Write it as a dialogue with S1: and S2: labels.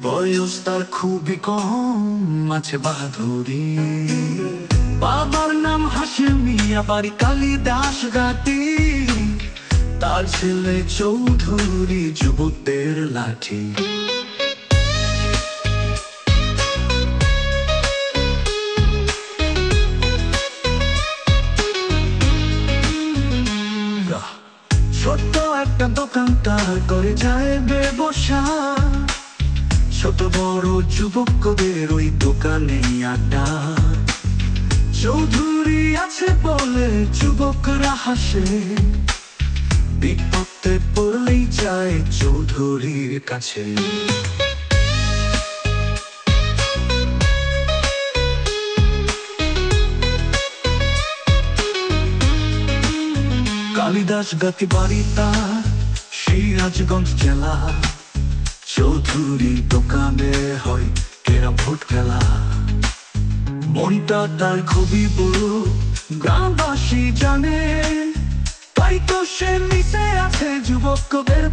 S1: বয়স তার খুবই কম, আছে বাহাদুরি। বাবার নাম হাশেম মিয়া, বাড়ি কালিদাস ঘাটি। তার ছেলে চৌধুরী, যুবকদের লাঠি। ছোট্ট একটা দোকান তার করে যায় ব্যবসা। ছোট বড় যুবকদের ওই দোকানে আড্ডা। চৌধুরী আছে বলে যুবকরা হাসে, বিপদে পড়লেই যায় চৌধুরীর কাছে। কালিদাস গাতি বাড়ি তার, সিরাজগঞ্জ জেলা। চৌধুরী দোকানে হয় ক্যারাম বোর্ড খেলা। মনটা তার খুবই বড়, গ্রামবাসী জানে, তাই তো সে মিশে আছে যুবকদের